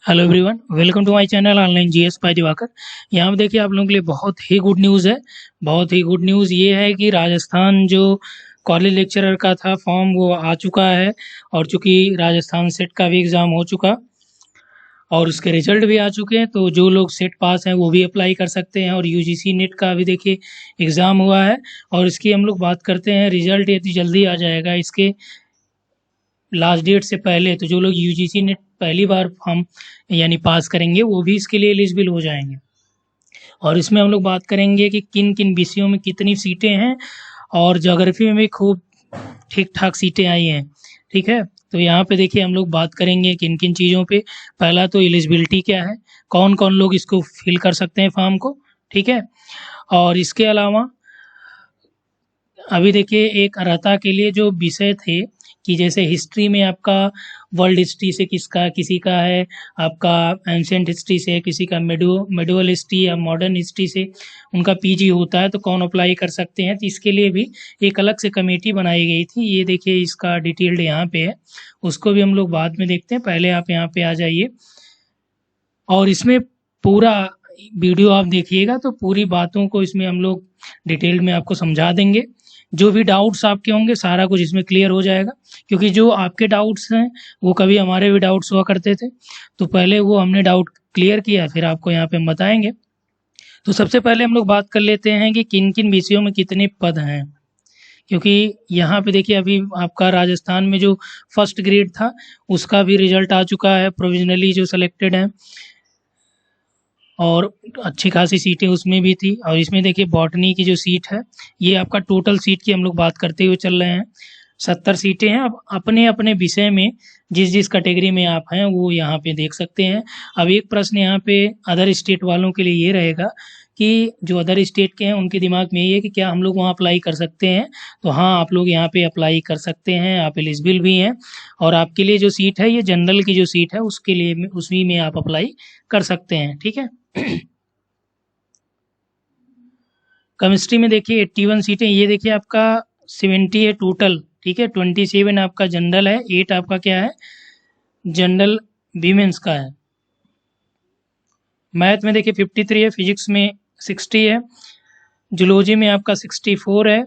Hello everyone, welcome to my channel online GS by Diwakar. यहाँ पे देखिए आप लोगों के लिए बहुत ही गुड न्यूज़ है। बहुत ही गुड न्यूज़ ये है कि राजस्थान जो कॉलेज लेक्चरर का था फॉर्म वो आ चुका है। और चूंकि राजस्थान सेट का भी एग्ज़ाम हो चुका और उसके रिजल्ट भी आ चुके हैं, तो जो लोग सेट पास हैं वो भी अप्लाई कर सकते हैं। और यूजीसी नेट का भी देखिए एग्ज़ाम हुआ है और इसकी हम लोग बात करते हैं। रिजल्ट यदि जल्दी आ जाएगा इसके लास्ट डेट से पहले, तो जो लोग यूजीसी नेट पहली बार फॉर्म यानी पास करेंगे वो भी इसके लिए एलिजिबल हो जाएंगे। और इसमें हम लोग बात करेंगे कि किन किन विषयों में कितनी सीटें हैं, और ज्योग्राफी में भी खूब ठीक ठाक सीटें आई हैं। ठीक है, तो यहाँ पे देखिए हम लोग बात करेंगे किन किन चीज़ों पे। पहला तो एलिजिबिलिटी क्या है, कौन कौन लोग इसको फिल कर सकते हैं फॉर्म को। ठीक है, और इसके अलावा अभी देखिए एक अर्हता के लिए जो विषय थे कि जैसे हिस्ट्री में आपका वर्ल्ड हिस्ट्री से किसी का है, आपका एंशिएंट हिस्ट्री से, किसी का मेडुअल हिस्ट्री या मॉडर्न हिस्ट्री से उनका पीजी होता है, तो कौन अप्लाई कर सकते हैं। तो इसके लिए भी एक अलग से कमेटी बनाई गई थी। ये देखिए इसका डिटेल्ड यहाँ पे है, उसको भी हम लोग बाद में देखते हैं। पहले आप यहाँ पे आ जाइए और इसमें पूरा वीडियो आप देखिएगा तो पूरी बातों को इसमें हम लोग डिटेल में आपको समझा देंगे। जो भी डाउट्स आपके होंगे सारा कुछ इसमें क्लियर हो जाएगा, क्योंकि जो आपके डाउट्स हैं वो कभी हमारे भी डाउट्स हुआ करते थे, तो पहले वो हमने डाउट क्लियर किया फिर आपको यहाँ पे हम बताएंगे। तो सबसे पहले हम लोग बात कर लेते हैं कि किन किन विषयों में कितने पद हैं। क्योंकि यहाँ पे देखिए अभी आपका राजस्थान में जो फर्स्ट ग्रेड था उसका भी रिजल्ट आ चुका है, प्रोविजनली जो सेलेक्टेड है, और अच्छी खासी सीटें उसमें भी थी। और इसमें देखिए बॉटनी की जो सीट है, ये आपका टोटल सीट की हम लोग बात करते हुए चल रहे हैं, 70 सीटें हैं। अब अपने अपने विषय में जिस जिस कैटेगरी में आप हैं वो यहाँ पे देख सकते हैं। अब एक प्रश्न यहाँ पे अदर स्टेट वालों के लिए ये रहेगा कि जो अदर स्टेट के हैं उनके दिमाग में ये है कि क्या हम लोग वहाँ अप्लाई कर सकते हैं। तो हाँ, आप लोग यहाँ पे अप्लाई कर सकते हैं, आप एलिजिबल भी हैं। और आपके लिए जो सीट है ये जनरल की जो सीट है उसके लिए उसी में आप अप्लाई कर सकते हैं। ठीक है, केमिस्ट्री में देखिए 81 सीटें, ये देखिए आपका 70 है टोटल। ठीक है, 27 आपका जनरल है, 8 आपका क्या है जनरल वीमेंस का है। मैथ में देखिए 53 है, फिजिक्स में 60 है, जूलॉजी में आपका 64 है।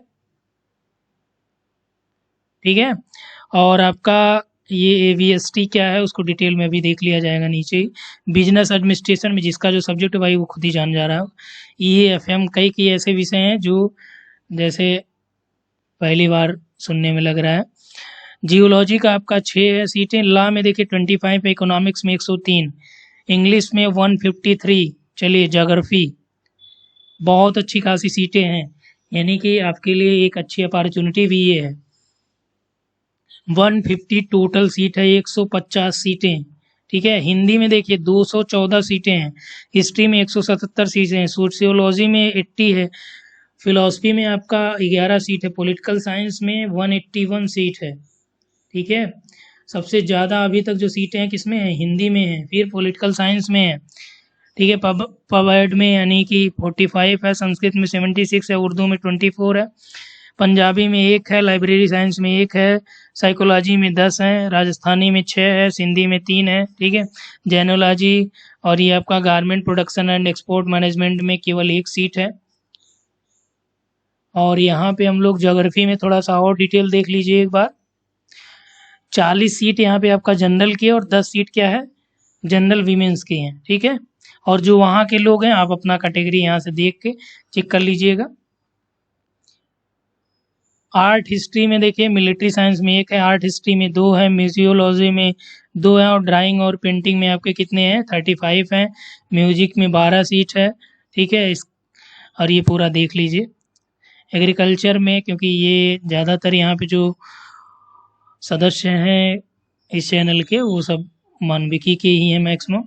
ठीक है, और आपका ये एवीएसटी क्या है उसको डिटेल में भी देख लिया जाएगा नीचे ही। बिजनेस एडमिनिस्ट्रेशन में जिसका जो सब्जेक्ट है भाई वो खुद ही जान जा रहा है। EAFM कई ऐसे विषय हैं जो जैसे पहली बार सुनने में लग रहा है। जियोलॉजी का आपका 6 है सीटें। लॉ में देखिए 25 है, इकोनॉमिक्स में 103, इंग्लिश में 153। चलिए ज्योग्राफी बहुत अच्छी खासी सीटें हैं, यानी कि आपके लिए एक अच्छी अपॉर्चुनिटी भी ये है। 150 टोटल सीट है, 150 सीटें। ठीक है, हिंदी में देखिए 214 सीटें हैं, हिस्ट्री में 177 सीटें हैं, सोशियोलॉजी में 80 है, फिलॉसफी में आपका 11 सीट है, पॉलिटिकल साइंस में 181 सीट है। ठीक है, सबसे ज़्यादा अभी तक जो सीटें हैं किसमें हैं, हिंदी में है, फिर पॉलिटिकल साइंस में है। ठीक है, पब में यानी कि 45 है, संस्कृत में 76 है, उर्दू में 24 है, पंजाबी में 1 है, लाइब्रेरी साइंस में 1 है, साइकोलॉजी में 10 है, राजस्थानी में 6 है, सिंधी में 3 है। ठीक है, जैनोलॉजी और ये आपका garment production and export management में केवल 1 सीट है। और यहाँ पे हम लोग ज्योग्राफी में थोड़ा सा और डिटेल देख लीजिए एक बार। 40 सीट यहाँ पे आपका जनरल की है और 10 सीट क्या है जनरल वीमेंस की हैं। ठीक है, और जो वहाँ के लोग हैं आप अपना कैटेगरी यहाँ से देख के चेक कर लीजिएगा। आर्ट हिस्ट्री में देखिए मिलिट्री साइंस में 1 है, आर्ट हिस्ट्री में 2 है, म्यूजियोलॉजी में 2 है, और ड्राइंग और पेंटिंग में आपके कितने हैं 35 हैं, म्यूजिक में 12 सीट है। ठीक है, इस और ये पूरा देख लीजिए। एग्रीकल्चर में, क्योंकि ये ज़्यादातर यहाँ पे जो सदस्य हैं इस चैनल के वो सब मानविकी के ही हैं मैक्सिमम।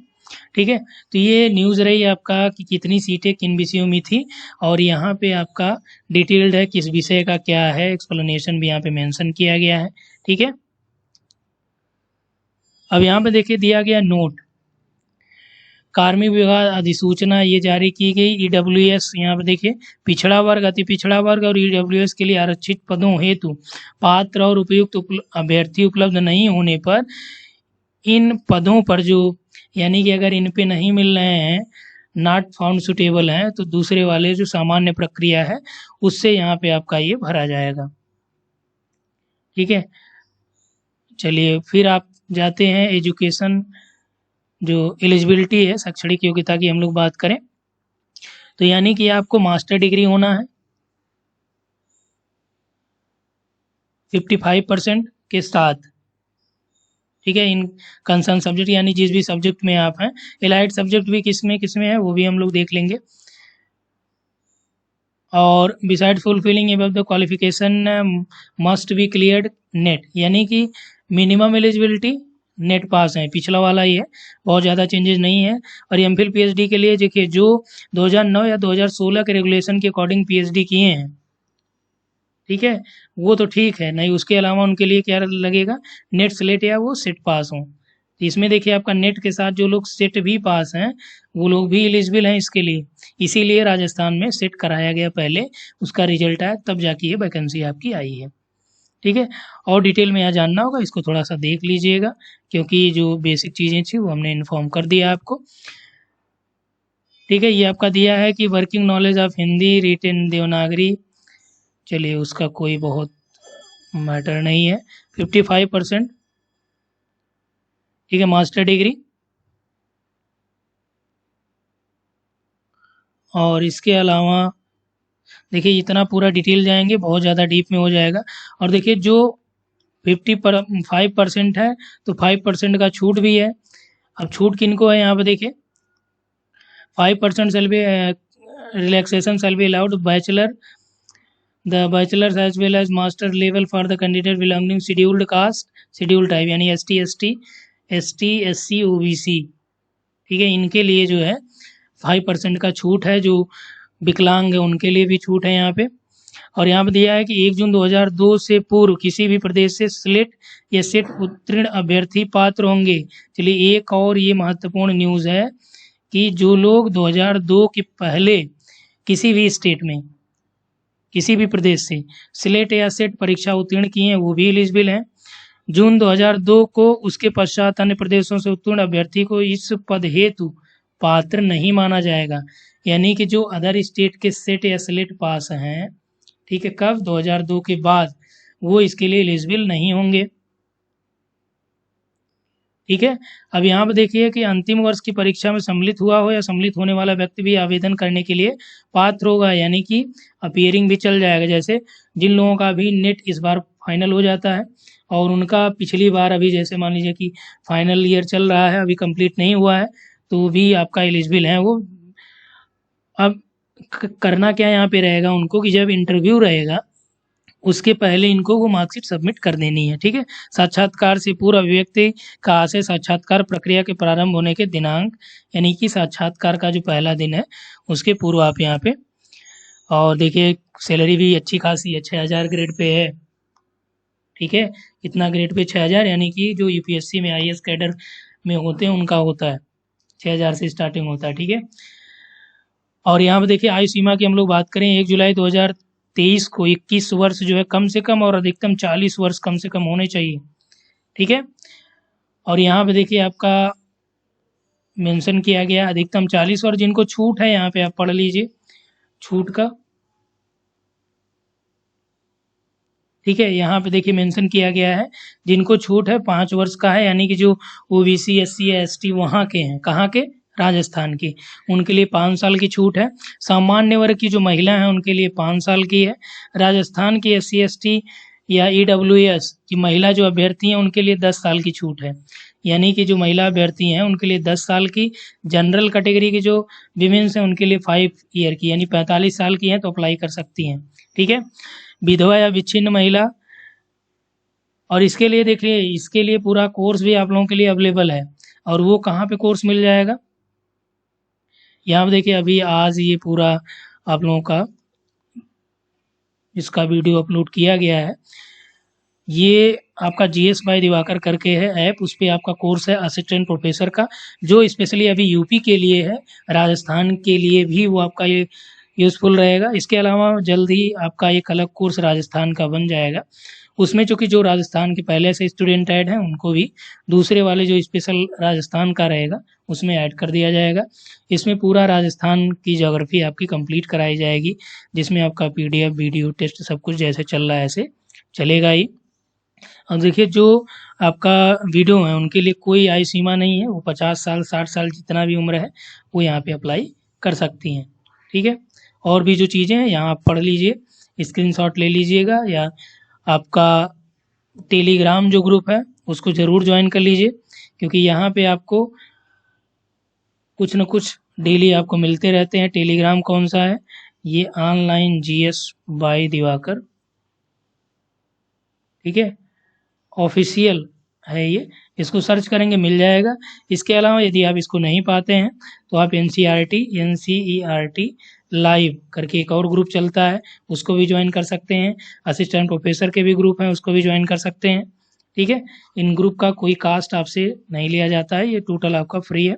ठीक है, तो ये न्यूज़ रही आपका कि कितनी सीटें किन विषयों में थी, और यहाँ पे आपका डिटेल्ड है किस विषय का क्या है, एक्सप्लेनेशन भी यहाँ पे मेंशन किया गया है। ठीक है, अब यहाँ पे देखिए दिया गया नोट, कार्मिक विभाग अधिसूचना ये जारी की गई। EWS यहाँ पे देखिए पिछड़ा वर्ग, अति पिछड़ा वर्ग और EWS के लिए आरक्षित पदों हेतु पात्र और उपयुक्त अभ्यर्थी उपलब्ध नहीं होने पर इन पदों पर जो यानी कि अगर इन पे नहीं मिल रहे हैं, नॉट फाउंड सुटेबल हैं, तो दूसरे वाले जो सामान्य प्रक्रिया है उससे यहाँ पे आपका ये भरा जाएगा। ठीक है, चलिए फिर आप जाते हैं एजुकेशन, जो एलिजिबिलिटी है शैक्षणिक योग्यता की हम लोग बात करें, तो यानी कि आपको मास्टर डिग्री होना है 55% के साथ। ठीक है, इन कंसर्न सब्जेक्ट यानी जिस भी सब्जेक्ट में आप हैं, एलाइड सब्जेक्ट भी किस में है वो भी हम लोग देख लेंगे। और beside fulfilling above the qualification must be cleared net, यानी कि मिनिमम एलिजिबिलिटी नेट पास है, पिछला वाला ही है, बहुत ज़्यादा चेंजेस नहीं है। और एमफिल पीएचडी के लिए देखिए जो 2009 या 2016 के रेगुलेशन के अकॉर्डिंग पीएचडी किए हैं, ठीक है, वो तो ठीक है, नहीं उसके अलावा उनके लिए क्या लगेगा, नेट स्लेट या वो सेट पास हो। तो इसमें देखिए आपका नेट के साथ जो लोग सेट भी पास हैं वो लोग भी एलिजिबल हैं इसके लिए, इसीलिए राजस्थान में सेट कराया गया पहले, उसका रिजल्ट आया तब जाके ये वैकेंसी आपकी आई है। ठीक है, और डिटेल में यहाँ जानना होगा इसको थोड़ा सा देख लीजिएगा, क्योंकि जो बेसिक चीज़ें थी वो हमने इन्फॉर्म कर दिया आपको। ठीक है, ये आपका दिया है कि working knowledge of Hindi written Devanagari, चलिए उसका कोई बहुत मैटर नहीं है, 55%। ठीक है, मास्टर डिग्री, और इसके अलावा देखिए इतना पूरा डिटेल जाएंगे बहुत ज़्यादा डीप में हो जाएगा। और देखिए जो 5% है तो 5% का छूट भी है। अब छूट किनको है यहाँ पे देखिए, 5% shall be relaxation shall be allowed bachelor, the bachelor's as well as master level for the candidate belonging scheduled caste, scheduled type यानी ST SC OBC। ठीक है, इनके लिए जो है 5% का छूट है, जो विकलांग है उनके लिए भी छूट है यहाँ पे। और यहाँ पे दिया है कि 1 जून 2002 से पूर्व किसी भी प्रदेश से स्लेट या सेट उत्तीर्ण अभ्यर्थी पात्र होंगे। चलिए एक और ये महत्वपूर्ण न्यूज़ है कि जो लोग 2002 के पहले किसी भी स्टेट में किसी भी प्रदेश से स्लेट या सेट परीक्षा उत्तीर्ण किए हैं वो भी एलिजिबल हैं। जून 2002 को उसके पश्चात अन्य प्रदेशों से उत्तीर्ण अभ्यर्थी को इस पद हेतु पात्र नहीं माना जाएगा। यानी कि जो अदर स्टेट के सेट या स्लेट पास हैं, ठीक है, कब 2002 के बाद, वो इसके लिए एलिजिबल नहीं होंगे। ठीक है, अब यहाँ पे देखिए कि अंतिम वर्ष की परीक्षा में सम्मिलित हुआ हो या सम्मिलित होने वाला व्यक्ति भी आवेदन करने के लिए पात्र होगा, यानी कि अपीयरिंग भी चल जाएगा। जैसे जिन लोगों का भी नेट इस बार फाइनल हो जाता है और उनका पिछली बार अभी जैसे मान लीजिए कि फाइनल ईयर चल रहा है, अभी कंप्लीट नहीं हुआ है, तो भी आपका एलिजिबल है वो। अब करना क्या यहाँ पे रहेगा उनको कि जब इंटरव्यू रहेगा उसके पहले इनको वो मार्कशीट सबमिट कर देनी है। ठीक है, साक्षात्कार से पूर्व अभिव्यक्ति का आशय साक्षात्कार प्रक्रिया के प्रारंभ होने के दिनांक, यानी कि साक्षात्कार का जो पहला दिन है उसके पूर्व आप यहाँ पे, और देखिए सैलरी भी अच्छी खासी है, 6000 ग्रेड पे है। ठीक है, इतना ग्रेड पे 6000, यानी कि जो यूपीएससी में आईएएस कैडर में होते हैं उनका होता है, 6000 से स्टार्टिंग होता है। ठीक है, और यहाँ पे देखिए आयु सीमा की हम लोग बात करें, 1 जुलाई 2023 को 21 वर्ष जो है कम से कम और अधिकतम 40 वर्ष कम से कम होने चाहिए। ठीक है, और यहाँ पे देखिए आपका मेंशन किया गया अधिकतम 40, और जिनको छूट है यहाँ पे आप पढ़ लीजिए छूट का। ठीक है, यहाँ पे देखिए मेंशन किया गया है जिनको छूट है 5 वर्ष का है, यानी कि जो ओबीसी SC या ST वहाँ के हैं, कहाँ के, राजस्थान की, उनके लिए 5 साल की छूट है। सामान्य वर्ग की जो महिला हैं उनके लिए 5 साल की है। राजस्थान की SC ST या EWS की महिला जो अभ्यर्थी हैं उनके लिए 10 साल की छूट है, यानी कि जो महिला अभ्यर्थी हैं उनके लिए 10 साल की। जनरल कैटेगरी की जो विमेंस हैं उनके लिए 5 ईयर की, यानी 45 साल की हैं तो अप्लाई कर सकती हैं। ठीक है, विधवा या विच्छिन्न महिला, और इसके लिए देखिए इसके लिए पूरा कोर्स भी आप लोगों के लिए अवेलेबल है, और वो कहाँ पे कोर्स मिल जाएगा, यहाँ पे देखिए अभी आज ये पूरा आप लोगों का इसका वीडियो अपलोड किया गया है। ये आपका GS बाय दिवाकर करके है ऐप, उस पर आपका कोर्स है असिस्टेंट प्रोफेसर का, जो स्पेशली अभी यूपी के लिए है, राजस्थान के लिए भी वो आपका ये यूज़फुल रहेगा। इसके अलावा जल्द ही आपका एक अलग कोर्स राजस्थान का बन जाएगा, उसमें चूँकि जो राजस्थान के पहले से स्टूडेंट ऐड हैं उनको भी दूसरे वाले जो स्पेशल राजस्थान का रहेगा उसमें ऐड कर दिया जाएगा। इसमें पूरा राजस्थान की ज्योग्राफी आपकी कंप्लीट कराई जाएगी, जिसमें आपका पीडीएफ, वीडियो, टेस्ट सब कुछ जैसे चल रहा है ऐसे चलेगा ही। अब देखिए जो आपका वीडियो है उनके लिए कोई आयु सीमा नहीं है, वो 50 साल 60 साल जितना भी उम्र है वो यहाँ पे अप्लाई कर सकती हैं, ठीक है। और भी जो चीज़ें हैं यहाँ आप पढ़ लीजिए, स्क्रीनशॉट ले लीजिएगा, या आपका टेलीग्राम जो ग्रुप है उसको ज़रूर ज्वाइन कर लीजिए, क्योंकि यहाँ पे आपको कुछ न कुछ डेली आपको मिलते रहते हैं। टेलीग्राम कौन सा है, ये ऑनलाइन जीएस बाय दिवाकर, ठीक है, ऑफिशियल है ये, इसको सर्च करेंगे मिल जाएगा। इसके अलावा यदि आप इसको नहीं पाते हैं तो आप NCERT लाइव करके एक और ग्रुप चलता है उसको भी ज्वाइन कर सकते हैं। असिस्टेंट प्रोफेसर के भी ग्रुप हैं उसको भी ज्वाइन कर सकते हैं, ठीक है। इन ग्रुप का कोई कास्ट आपसे नहीं लिया जाता है, ये टोटल आपका फ्री है।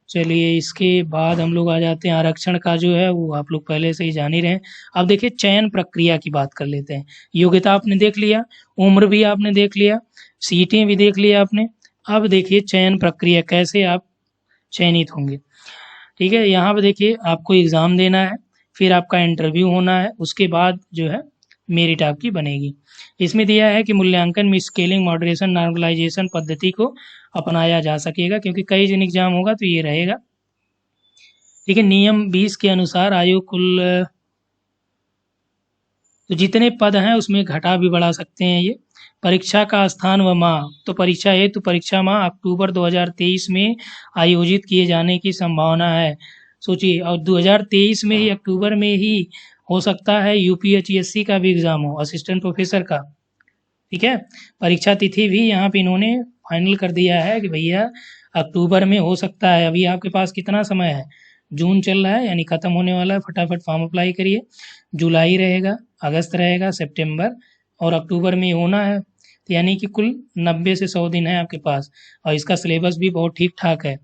चलिए इसके बाद हम लोग आ जाते हैं आरक्षण का जो है वो आप लोग पहले से ही जान ही रहे हैं। अब देखिए चयन प्रक्रिया की बात कर लेते हैं। योग्यता आपने देख लिया, उम्र भी आपने देख लिया, सीटें भी देख लिया आपने। अब देखिए चयन प्रक्रिया कैसे आप चयनित होंगे, ठीक है। यहाँ पे देखिए आपको एग्ज़ाम देना है, फिर आपका इंटरव्यू होना है, उसके बाद जो है मेरिट आपकी बनेगी। इसमें दिया है कि मूल्यांकन में स्केलिंग, मॉडरेशन, नॉर्मलाइजेशन पद्धति को अपनाया जा सकेगा, क्योंकि कई जन एग्जाम होगा तो ये रहेगा, ठीक है। नियम 20 के अनुसार आयोग कुल तो जितने पद हैं उसमें घटा भी बढ़ा सकते हैं ये। परीक्षा का स्थान व माह, तो परीक्षा हेतु परीक्षा माह अक्टूबर 2023 में आयोजित किए जाने की संभावना है। सोचिए, और 2023 में ही अक्टूबर में ही हो सकता है यूपीएचसीएससी का भी एग्ज़ाम हो, असिस्टेंट प्रोफेसर का, ठीक है। परीक्षा तिथि भी यहाँ पे इन्होंने फाइनल कर दिया है कि भैया अक्टूबर में हो सकता है। अभी आपके पास कितना समय है, जून चल रहा है यानी ख़त्म होने वाला है, फटाफट फॉर्म अप्लाई करिए। जुलाई रहेगा, अगस्त रहेगा, सितंबर और अक्टूबर में होना है, तो यानी कि कुल 90 से 100 दिन है आपके पास, और इसका सिलेबस भी बहुत ठीक ठाक है,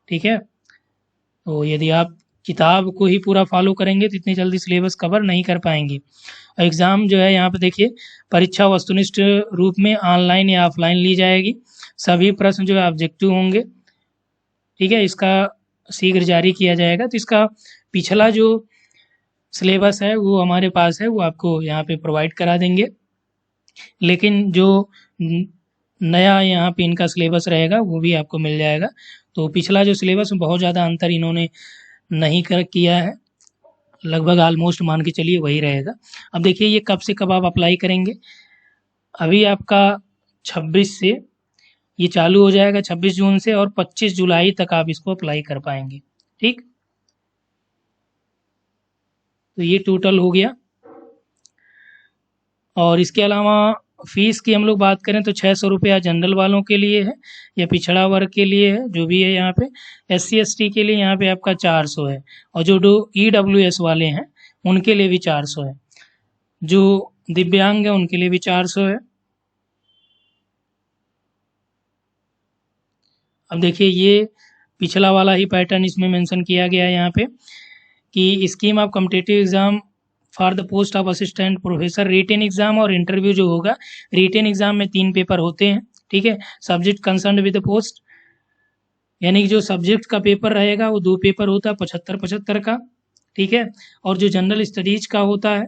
ठीक है। तो यदि आप किताब को ही पूरा फॉलो करेंगे तो इतनी जल्दी सिलेबस कवर नहीं कर पाएंगे। एग्ज़ाम जो है यहाँ पे देखिए, परीक्षा वस्तुनिष्ठ रूप में ऑनलाइन या ऑफलाइन ली जाएगी। सभी प्रश्न जो है ऑब्जेक्टिव होंगे, ठीक है। इसका शीघ्र जारी किया जाएगा। तो इसका पिछला जो सिलेबस है वो हमारे पास है, वो आपको यहाँ पे प्रोवाइड करा देंगे, लेकिन जो नया यहाँ पे इनका सिलेबस रहेगा वो भी आपको मिल जाएगा। तो पिछला जो सिलेबस में बहुत ज़्यादा अंतर इन्होंने नहीं किया है, लगभग ऑलमोस्ट मान के चलिए वही रहेगा। अब देखिए ये कब से कब आप अप्लाई करेंगे, अभी आपका 26 से ये चालू हो जाएगा, 26 जून से, और 25 जुलाई तक आप इसको अप्लाई कर पाएंगे, ठीक। तो ये टोटल हो गया। और इसके अलावा फीस की हम लोग बात करें तो 600 रुपया जनरल वालों के लिए है या पिछड़ा वर्ग के लिए है, जो भी है यहाँ पे। SC ST के लिए यहाँ पे आपका 400 है, और जो EWS वाले हैं उनके लिए भी 400 है, जो दिव्यांग है उनके लिए भी 400 है। अब देखिए ये पिछला वाला ही पैटर्न इसमें मेंशन किया गया है यहाँ पे कि scheme of competitive exam for the post of assistant professor, written exam और इंटरव्यू जो होगा, रिटेन एग्जाम में 3 पेपर होते हैं, ठीक है। Subject concern with the post, यानी कि जो सब्जेक्ट का पेपर रहेगा वो 2 पेपर होता है 75-75 का, ठीक है। और जो जनरल स्टडीज का होता है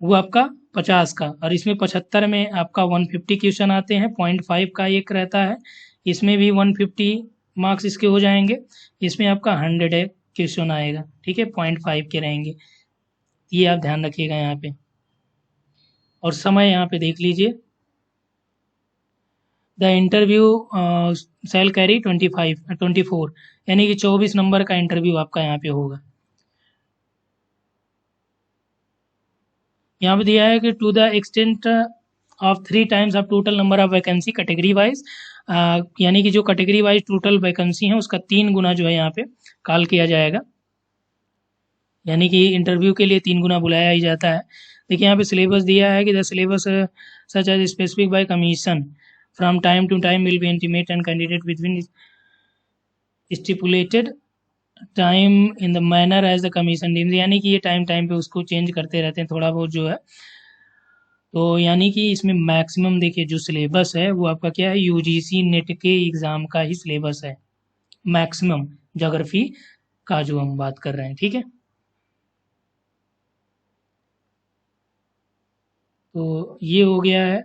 वो आपका 50 का, और इसमें 75 में आपका 150 क्वेश्चन आते हैं, 0.5 का एक रहता है, इसमें भी 150 मार्क्स इसके हो जाएंगे। इसमें आपका 100 क्वेश्चन आएगा, ठीक है, 0.5 के रहेंगे, ये आप ध्यान रखिएगा यहाँ पे। और समय यहाँ पे देख लीजिए, द इंटरव्यू सेल कैरी 24, यानी कि 24 नंबर का इंटरव्यू आपका यहाँ पे होगा। यहाँ पे दिया है कि to the extent of 3 times of total number of vacancy category wise, यानी कि जो कैटेगरी वाइज टोटल वैकेंसी है उसका 3 गुना जो है यहाँ पे कॉल किया जाएगा, यानी कि इंटरव्यू के लिए 3 गुना बुलाया ही जाता है। देखिए यहाँ पे सिलेबस दिया है कि the syllabus such as specific by commission from time to time will be intimate and candidate between stipulated time in the manner as the commission deems, यानी कि ये टाइम पे उसको चेंज करते रहते हैं थोड़ा बहुत जो है, तो यानी कि इसमें मैक्सिमम देखिए जो सिलेबस है वो आपका क्या है, यूजीसी नेट के एग्ज़ाम का ही सिलेबस है मैक्सिमम, ज्योग्राफी का जो हम बात कर रहे हैं, ठीक है। तो ये हो गया है।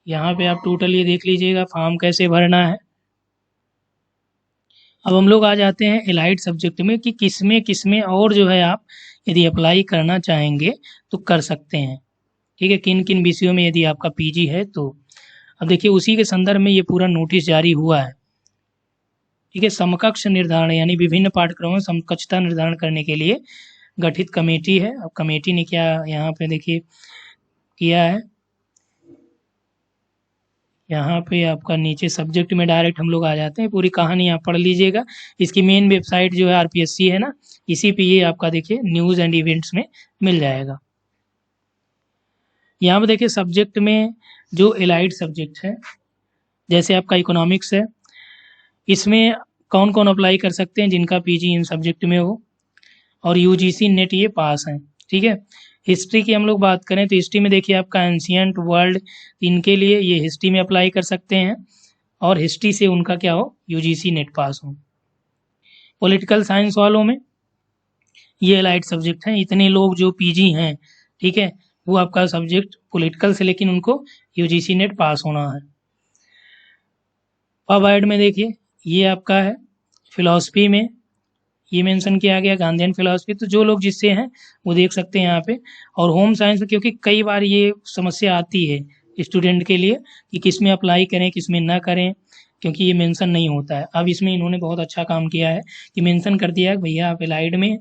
यहाँ पे आप टोटल ये देख लीजिएगा फॉर्म कैसे भरना है। अब हम लोग आ जाते हैं एलाइड सब्जेक्ट में कि किसमें और जो है आप यदि अप्लाई करना चाहेंगे तो कर सकते हैं, ठीक है। किन किन विषयों में यदि आपका पीजी है तो। अब देखिए उसी के संदर्भ में ये पूरा नोटिस जारी हुआ है, ठीक है। समकक्ष निर्धारण यानी विभिन्न पाठ्यक्रमों में समकक्षता निर्धारण करने के लिए गठित कमेटी है। अब कमेटी ने क्या यहाँ पे देखिए किया है, यहाँ पे आपका नीचे सब्जेक्ट में डायरेक्ट हम लोग आ जाते हैं, पूरी कहानी आप पढ़ लीजिएगा। इसकी मेन वेबसाइट जो है आरपीएससी है ना, इसी पे ये आपका देखिए न्यूज़ एंड इवेंट्स में मिल जाएगा। यहाँ पे देखिए सब्जेक्ट में जो एलाइड सब्जेक्ट है, जैसे आपका इकोनॉमिक्स है, इसमें कौन कौन अप्लाई कर सकते हैं, जिनका पीजी इन सब्जेक्ट में हो और यूजीसी नेट ये पास हैं, ठीक है। हिस्ट्री की हम लोग बात करें तो हिस्ट्री में देखिए आपका एंशियंट वर्ल्ड, इनके लिए ये हिस्ट्री में अप्लाई कर सकते हैं और हिस्ट्री से उनका क्या हो, यूजीसी नेट पास हो। पॉलिटिकल साइंस वालों में ये एलाइड सब्जेक्ट हैं, इतने लोग जो पीजी हैं, ठीक है, वो आपका सब्जेक्ट पॉलिटिकल से, लेकिन उनको यूजीसी नेट पास होना है। अब ऐड में देखिए ये आपका है फिलॉसफी में, ये मेंशन किया गया गांधीयन फिलॉसफी, तो जो लोग जिससे हैं वो देख सकते हैं यहाँ पे। और होम साइंस में क्योंकि कई बार ये समस्या आती है स्टूडेंट के लिए कि किस में अप्लाई करें किस में ना करें, क्योंकि ये मेंशन नहीं होता है। अब इसमें इन्होंने बहुत अच्छा काम किया है कि मेंशन कर दिया है भैया आप एलाइड में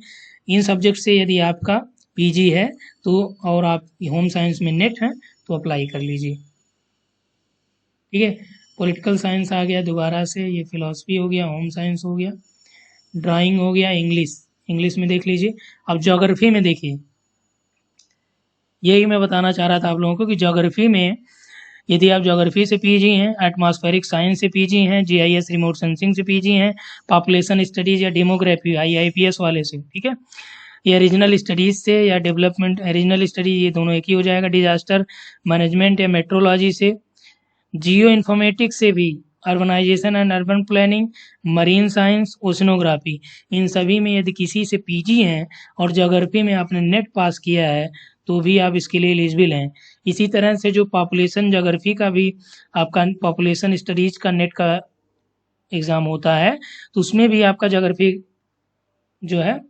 इन सब्जेक्ट से यदि आपका पीजी है तो, और आप होम साइंस में नेट हैं तो अप्लाई कर लीजिए, ठीक है। पॉलिटिकल साइंस आ गया दोबारा से, ये फिलॉसफी हो गया, होम साइंस हो गया, ड्राइंग हो गया, इंग्लिश, इंग्लिश में देख लीजिए। अब ज्योग्राफी में देखिए, यही मैं बताना चाह रहा था आप लोगों को कि ज्योग्राफी में यदि आप ज्योग्राफी से पीजी हैं, एटमॉस्फेरिक साइंस से पीजी हैं, जीआईएस रिमोट सेंसिंग से पीजी हैं, पॉपुलेशन स्टडीज या डेमोग्राफी आईआईपीएस वाले से, ठीक है, या रीजनल स्टडीज से या डेवलपमेंट रीजनल स्टडी, ये दोनों एक ही हो जाएगा, डिजास्टर मैनेजमेंट या मेट्रोलॉजी से, जियो इन्फॉर्मेटिक्स से भी, urbanisation and urban planning, marine science, oceanography, इन सभी में यदि किसी से पीजी हैं और ज्योग्राफी में आपने नेट पास किया है तो भी आप इसके लिए एलिजिबल हैं। इसी तरह से जो पॉपुलेशन ज्योग्राफी का भी आपका पॉपुलेशन स्टडीज का नेट का एग्ज़ाम होता है तो उसमें भी आपका ज्योग्राफी जो है,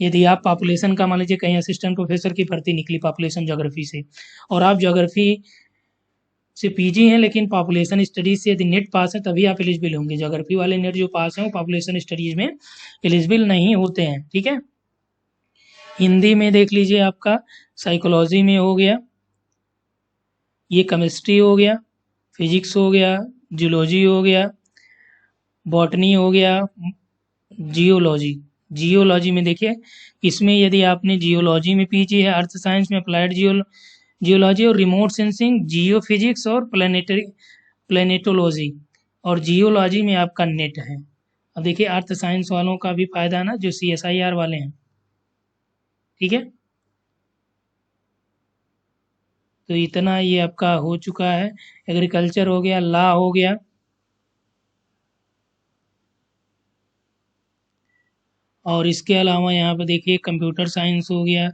यदि आप पॉपुलेशन का मान लीजिए कहीं असिस्टेंट प्रोफेसर की भर्ती निकली पॉपुलेशन ज्योग्राफी से और आप ज्योग्राफी से पीजी हैं लेकिन पॉपुलेशन स्टडीज से यदि नेट पास है तभी आप एलिजिबल होंगे। ज्योग्राफी वाले नेट जो पास हैं वो पॉपुलेशन स्टडीज में एलिजिबल नहीं होते हैं, ठीक है। हिंदी में देख लीजिए आपका साइकोलॉजी में हो गया, ये केमिस्ट्री हो गया, फिजिक्स हो गया, जूलॉजी हो गया, बॉटनी हो गया, जियोलॉजी, जियोलॉजी में देखिए इसमें यदि आपने जियोलॉजी में पीजी है, अर्थ साइंस में अप्लाइड जियोलॉजी और रिमोट सेंसिंग, जियो फिजिक्स और प्लेनेटोलॉजी और जियोलॉजी में आपका नेट है। अब देखिए अर्थ साइंस वालों का भी फायदा ना जो CSIR वाले हैं, ठीक है। तो इतना ये आपका हो चुका है, एग्रीकल्चर हो गया, लॉ हो गया, और इसके अलावा यहाँ पे देखिए कंप्यूटर साइंस हो गया।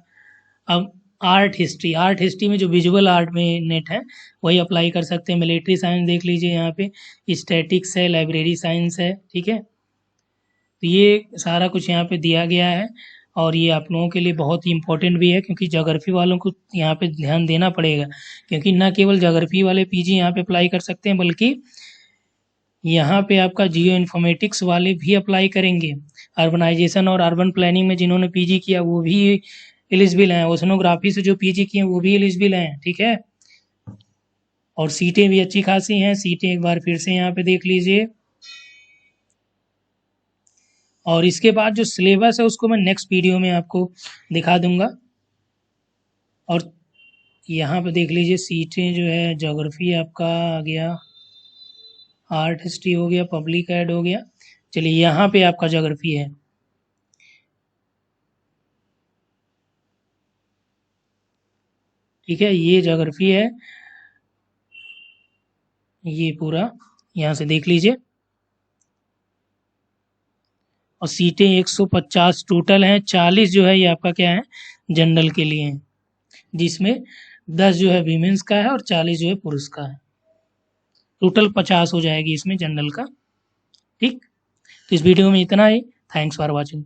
अब आर्ट हिस्ट्री में जो विजुअल आर्ट में नेट है वही अप्लाई कर सकते हैं। मिलिट्री साइंस देख लीजिए, यहाँ पे स्टैटिक्स है, लाइब्रेरी साइंस है, ठीक है। तो ये सारा कुछ यहाँ पे दिया गया है और ये आप लोगों के लिए बहुत ही इम्पोर्टेंट भी है क्योंकि ज्योग्राफी वालों को यहाँ पे ध्यान देना पड़ेगा, क्योंकि ना केवल ज्योग्राफी वाले पीजी यहाँ पे अप्लाई कर सकते हैं बल्कि यहाँ पे आपका जियो इन्फॉर्मेटिक्स वाले भी अप्लाई करेंगे। अर्बनाइजेशन और अर्बन प्लानिंग में जिन्होंने पीजी किया वो भी एलिजिबल हैं, ओशनोग्राफी से जो पीजी किए वो भी एलिजिबल हैं, ठीक है। और सीटें भी अच्छी खासी हैं, सीटें एक बार फिर से यहाँ पे देख लीजिए। और इसके बाद जो सिलेबस है उसको मैं नेक्स्ट वीडियो में आपको दिखा दूंगा। और यहाँ पे देख लीजिए सीटें जो है, ज्योग्राफी आपका आ गया, आर्ट हिस्ट्री हो गया, पब्लिक एड हो गया। चलिए यहाँ पे आपका ज्योग्राफी है, ठीक है, ये ज्योग्राफी है, ये पूरा यहाँ से देख लीजिए। और सीटें 150 टोटल हैं, 40 जो है ये आपका क्या है, जनरल के लिए हैं, जिसमें 10 जो है वीमेंस का है और 40 जो है पुरुष का है। टोटल 50 हो जाएगी इसमें जनरल का। ठीक, तो इस वीडियो में इतना ही। Thanks for watching.